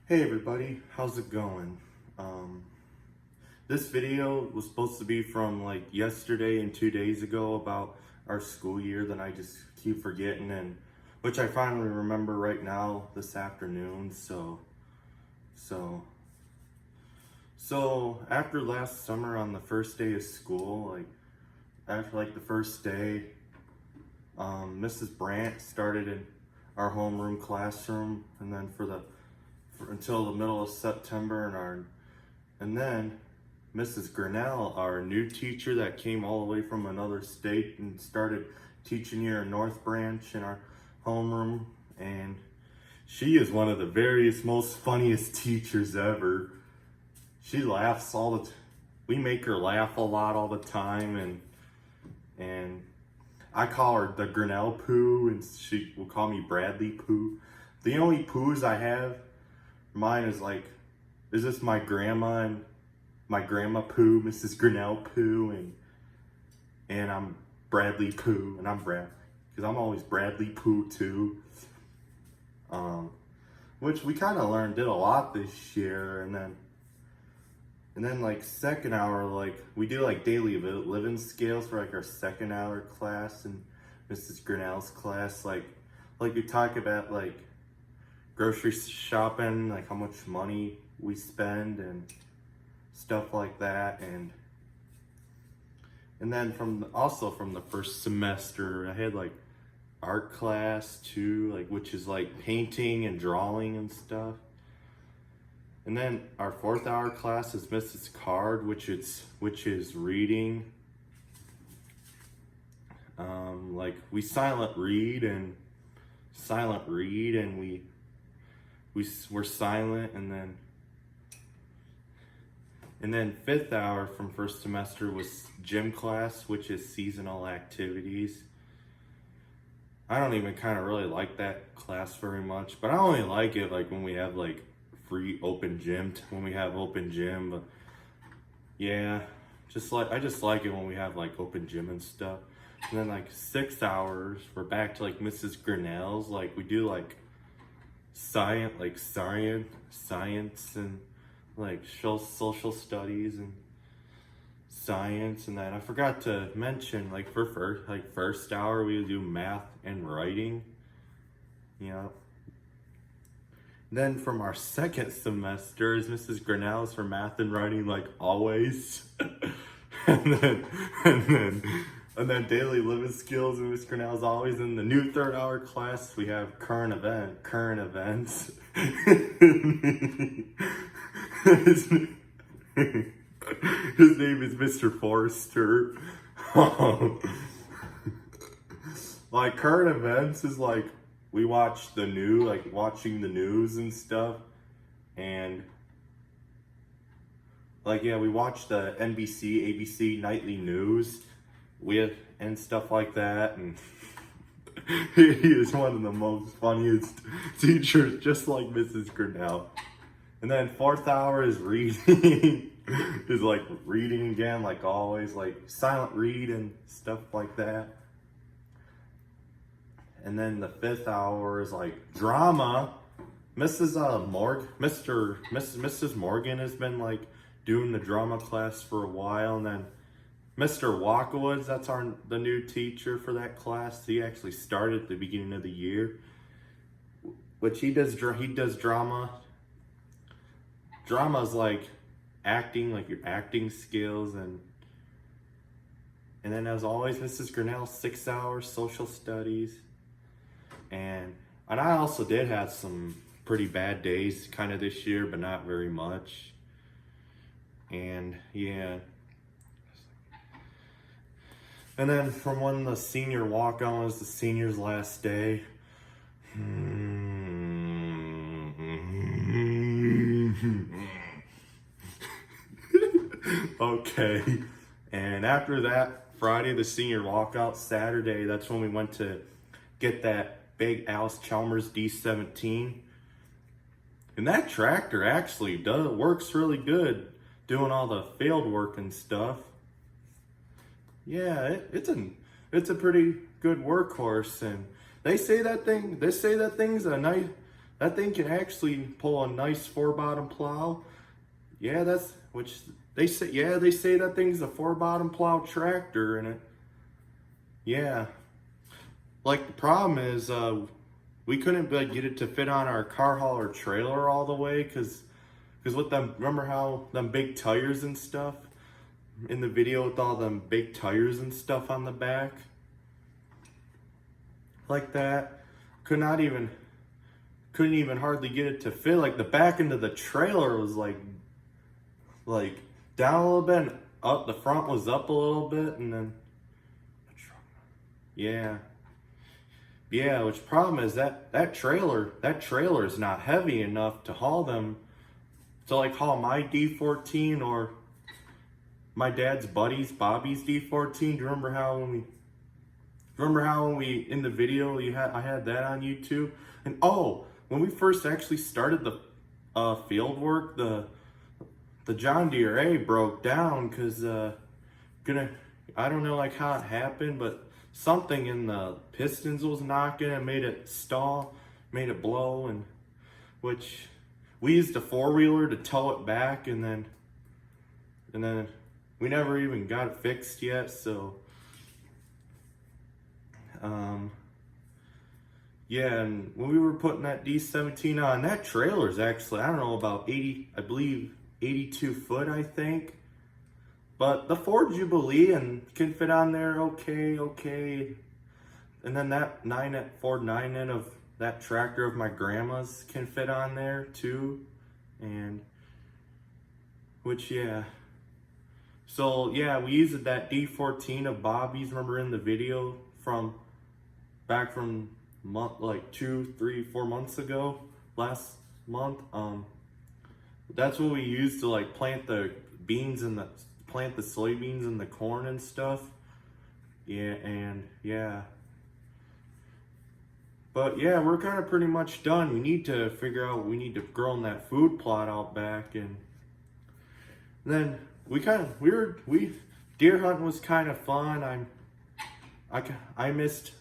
Hey everybody, how's it going? Um, this video was supposed to be from like yesterday and 2 days ago about our school year, then I just keep forgetting, and which I finally remember right now this afternoon. So so after last summer on the first day of school, like after like the first day, Mrs. Brandt started in our homeroom classroom, and then until the middle of September, and then Mrs. Grinnell, our new teacher that came all the way from another state and started teaching here in North Branch in our homeroom, and she is one of the most funniest teachers ever. She laughs we make her laugh a lot all the time, and I call her the Grinnell Pooh, and she will call me Bradley Pooh. The only Poohs I have, mine is this my grandma and my grandma Pooh, Mrs. Grinnell Pooh, and I'm Bradley Pooh, and I'm Brad, because I'm always Bradley Pooh too. Which we kind of did a lot this year, and then like second hour, like we do like daily living scales for like our second hour class and Mrs. Grinnell's class, like we talk about like grocery shopping, like how much money we spend and stuff like that, and then from the first semester I had like art class too, like which is like painting and drawing and stuff. And then our fourth hour class is Mrs. Card, which is reading. Like we silent read and we're silent, and then fifth hour from first semester was gym class, which is seasonal activities. I don't even kind of really like that class very much, but I only like it like when we have like free open gym, but yeah, I just like it when we have like open gym and stuff. And then like 6 hours, we're back to like Mrs. Grinnell's, like we do like science and like social studies and science. And then I forgot to mention, like for first hour we do math and writing. Yeah. Then from our second semester is Mrs. Grinnell's for math and writing, like always. and then daily living skills and Miss Grinnell's always. In the new third hour class we have current events. his, his name is Mr. Forrester. Like current events is like we watch watching the news and stuff, and like yeah, we watch the NBC, ABC nightly news and stuff like that, and he is one of the most funniest teachers, just like Mrs. Grinnell. And then fourth hour is reading, is like reading again, like always, like silent read and stuff like that. And then the fifth hour is like drama. Mrs. Morgan has been like doing the drama class for a while, and then Mr. Walkowitz, that's the new teacher for that class. He actually started at the beginning of the year, which he does drama. Drama is like acting, like your acting skills, and then as always, Mrs. Grinnell, 6 hours social studies. And I also did have some pretty bad days kind of this year, but not very much. And yeah. And then from when the senior walk on was the senior's last day. Okay. And after that, Friday, the senior walkout. Saturday, that's when we went to get that big Allis-Chalmers D17. And that tractor actually works really good doing all the field work and stuff. Yeah, it's a pretty good workhorse, and they say that thing's a that thing can actually pull a nice 4-bottom plow. Yeah, that's, which they say, yeah, they say that thing's a 4-bottom plow tractor, and it, yeah. Like, the problem is, we couldn't like get it to fit on our car hauler trailer all the way, cause with them, remember how them big tires and stuff in the video with all them big tires and stuff on the back, like that, couldn't even hardly get it to fit. Like, the back end of the trailer was like down a little bit, and up the front was up a little bit, and then yeah. Yeah, which problem is that trailer is not heavy enough to haul them, to like haul my D14 or my dad's buddy's Bobby's D14. Do you remember how when we in the video I had that on YouTube? And oh, when we first actually started the field work, the John Deere A broke down because I don't know like how it happened, but something in the pistons was knocking and made it stall, made it blow, and which we used a 4-wheeler to tow it back, and then we never even got it fixed yet. So yeah, and when we were putting that D17 on, that trailer's actually, I don't know, about 82 foot, I think. But the Ford Jubilee and can fit on there okay. And then that Ford 9N of that tractor of my grandma's can fit on there too. And which, yeah. So yeah, we used that D14 of Bobby's, remember in the video back from like 2, 3, 4 months ago, last month. That's what we used to like plant the soybeans and the corn and stuff. Yeah, and yeah. But yeah, we're kind of pretty much done. We need to figure out what we need to grow in that food plot out back, and then deer hunting was kind of fun. I missed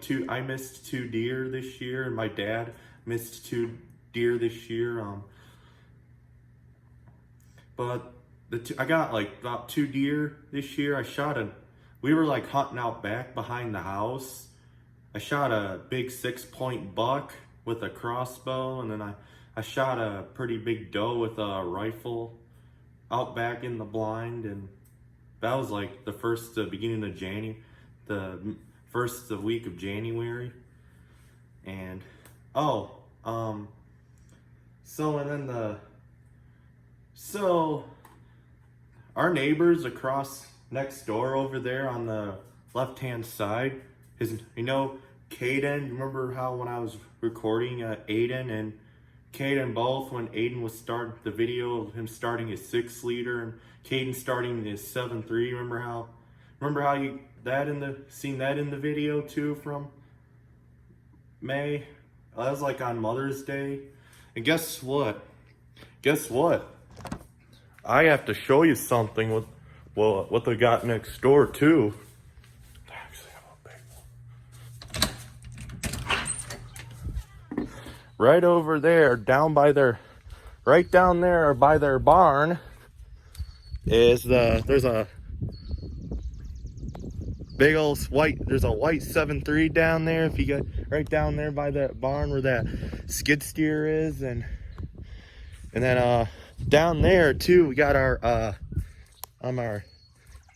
2 deer this year, and my dad missed 2 deer this year. But I got like about 2 deer this year. We were like hunting out back behind the house. I shot a big 6-point buck with a crossbow, and then I shot a pretty big doe with a rifle out back in the blind, and that was like the beginning of January, the first week of January. And so our neighbors across next door over there on the left-hand side, Caden, remember how when I was recording Aiden and Caden both, when Aiden was starting the video of him starting his 6-liter and Caden starting his 7.3, remember how you seen that in the video too from May? That was like on Mother's Day. And guess what? I have to show you something with what they got next door too. They actually have a big one. Right over there, right down there by their barn there's a big old white 7.3 down there. If you get right down there by that barn where that skid steer is, and then down there too, we got our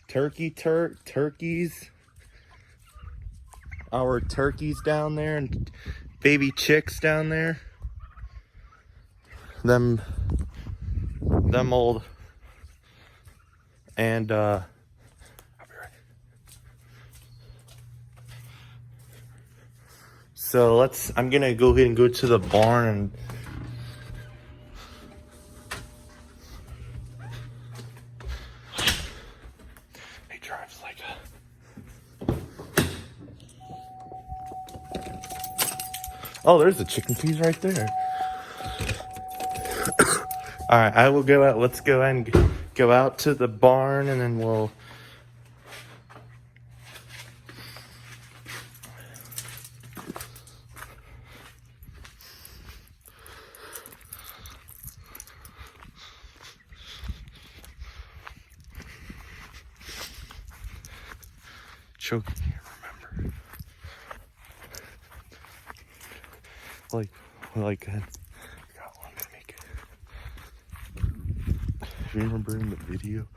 turkeys. Our turkeys down there, and baby chicks down there. Them old, and I'll be right. So I'm gonna go ahead and go to the barn and he drives like oh, there's the chicken peas right there. All right, I will go out. Let's go and go out to the barn, and then we'll. choking here, remember? Like I got one to make it. Do you remember in the video?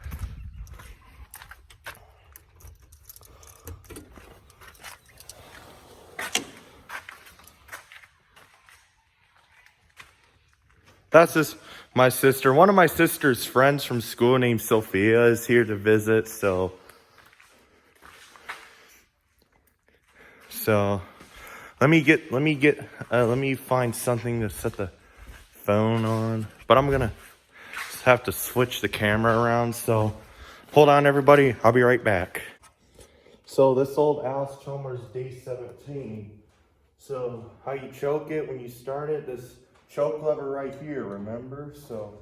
That's just my sister. One of my sister's friends from school named Sophia is here to visit, so let me find something to set the phone on. But I'm gonna just have to switch the camera around, so hold on everybody, I'll be right back. So this old Alice Chalmers D17. So how you choke it when you start it, this choke lever right here, remember? So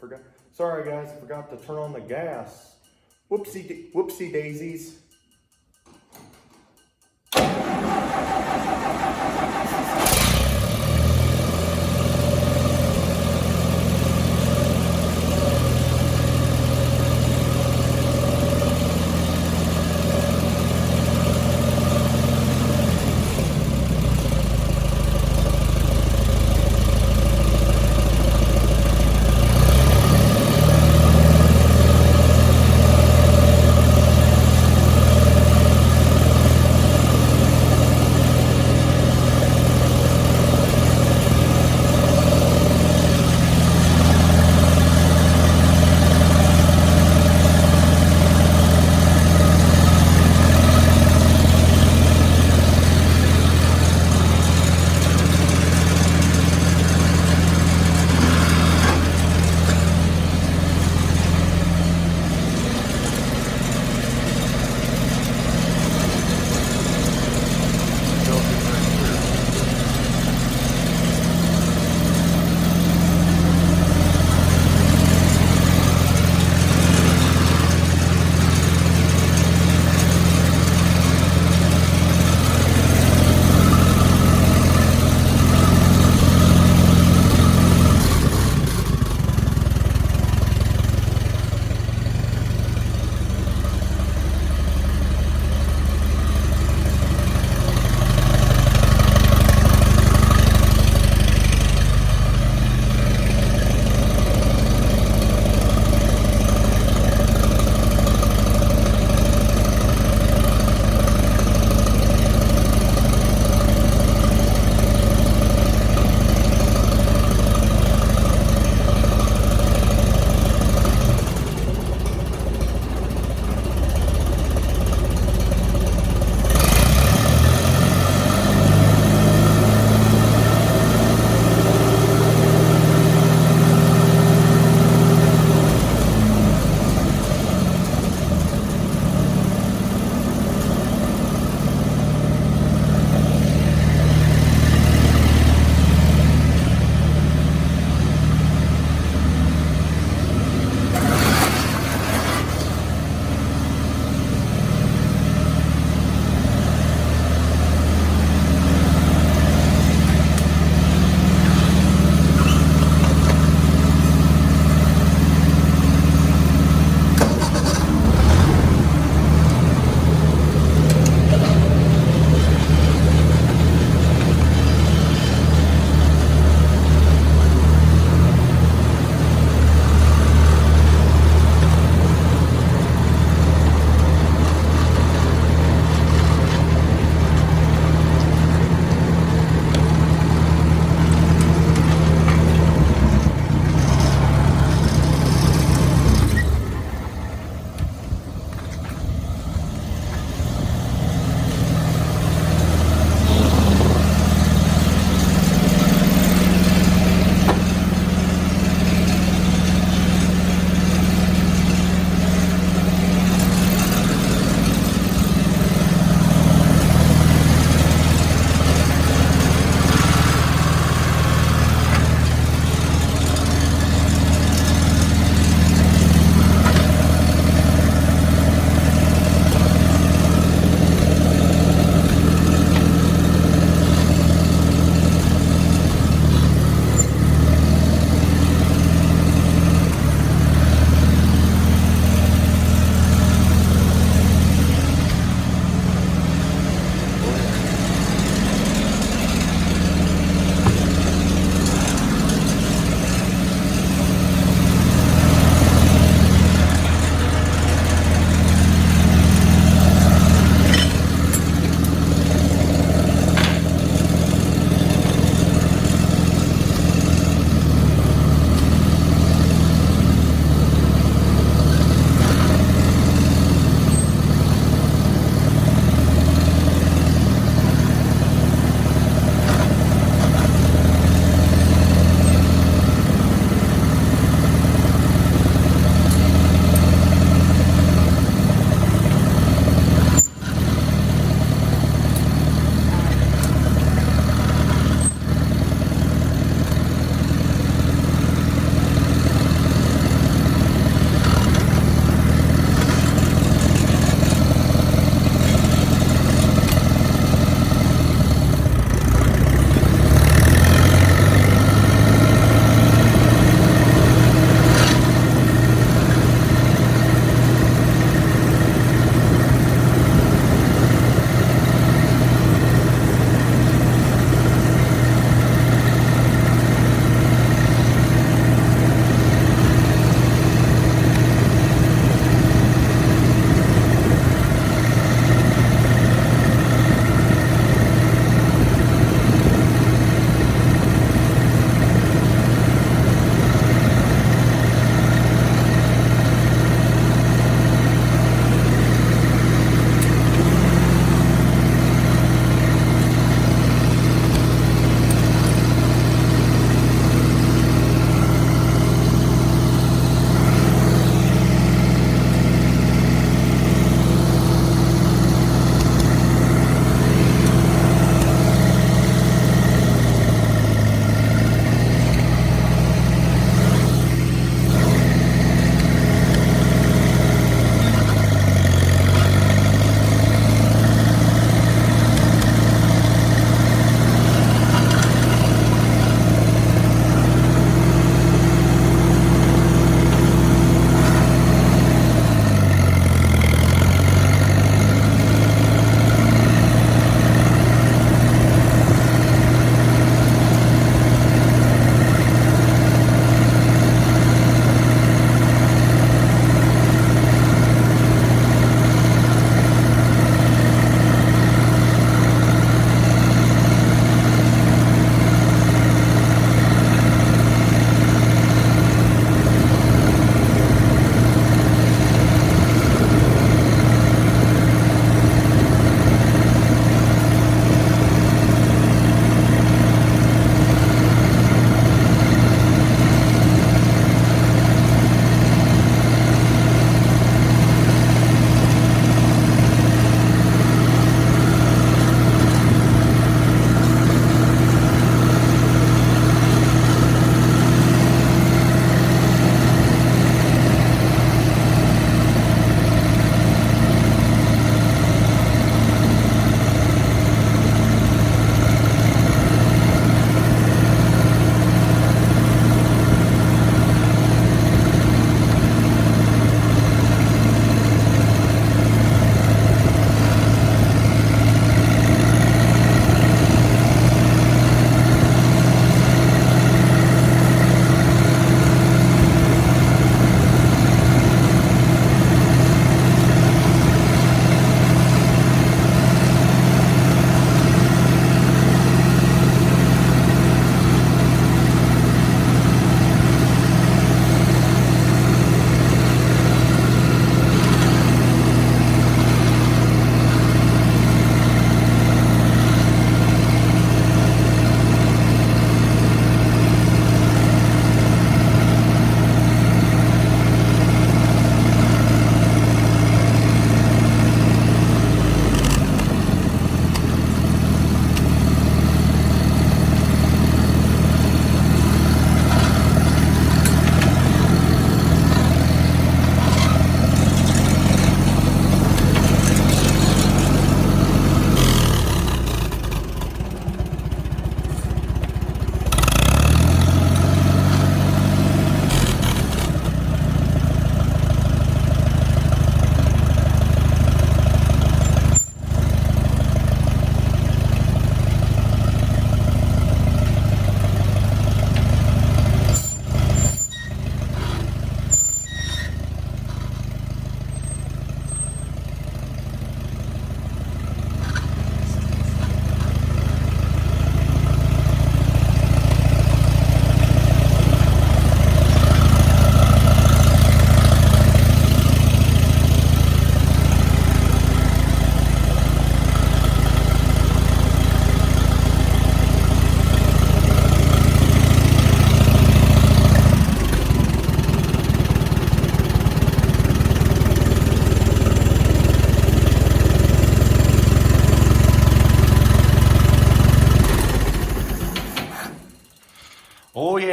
forgot. Sorry guys, forgot to turn on the gas. Whoopsie daisies.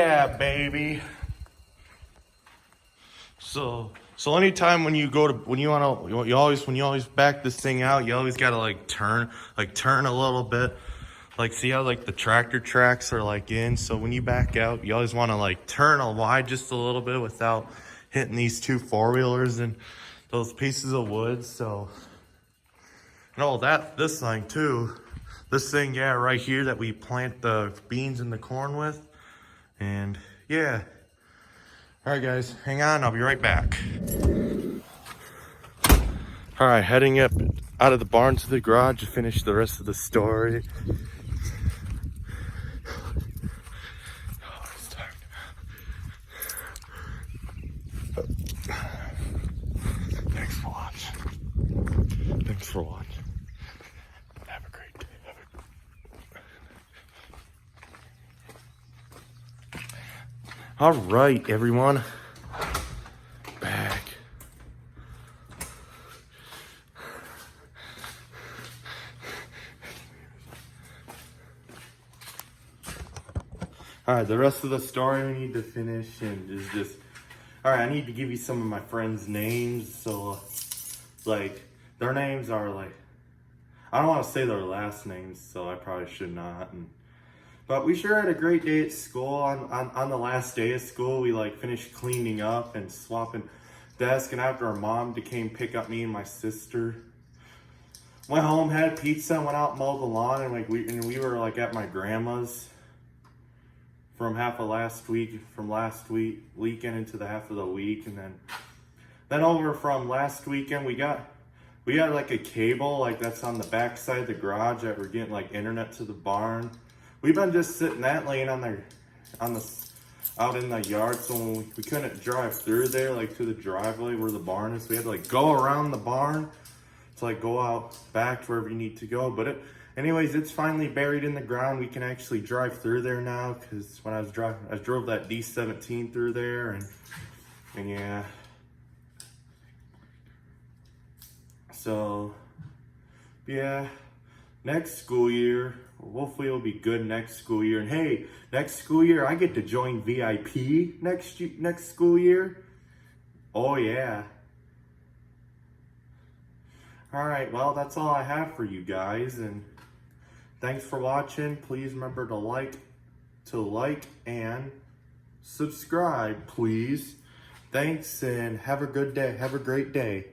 Yeah, baby. So anytime when you go to, when you always back this thing out, you always gotta like turn a little bit. Like, see how like the tractor tracks are like in, so when you back out, you always want to like turn a wide just a little bit without hitting these two four-wheelers and those pieces of wood. So, no, this thing too, yeah, right here that we plant the beans and the corn with. And yeah, all right guys, hang on, I'll be right back. All right, heading up out of the barn to the garage to finish the rest of the story. Thanks for watching. Thanks for watching. Have a great day. All right, everyone. Back. All right, the rest of the story we need to finish and is just. All right, I need to give you some of my friends' names. So, like, their names are like, I don't want to say their last names, so I probably should not. But we sure had a great day at school. On the last day of school, we like finished cleaning up and swapping desks. And after our mom came pick up me and my sister, went home, had pizza, went out, mowed the lawn, and like we were like at my grandma's. From last weekend into the half of the week, and then over from last weekend we had like a cable like that's on the back side of the garage that we're getting like internet to the barn. We've been just sitting that laying out in the yard, so when we couldn't drive through there like to the driveway where the barn is, we had to like go around the barn to like go out back to wherever you need to go. But anyways, it's finally buried in the ground. We can actually drive through there now, because when I drove that D17 through there, and yeah. So, yeah, next school year, hopefully it'll be good next school year. And hey, next school year, I get to join VIP next school year. Oh yeah. All right, well, that's all I have for you guys, and thanks for watching. Please remember to like and subscribe, please. Thanks, and have a good day. Have a great day.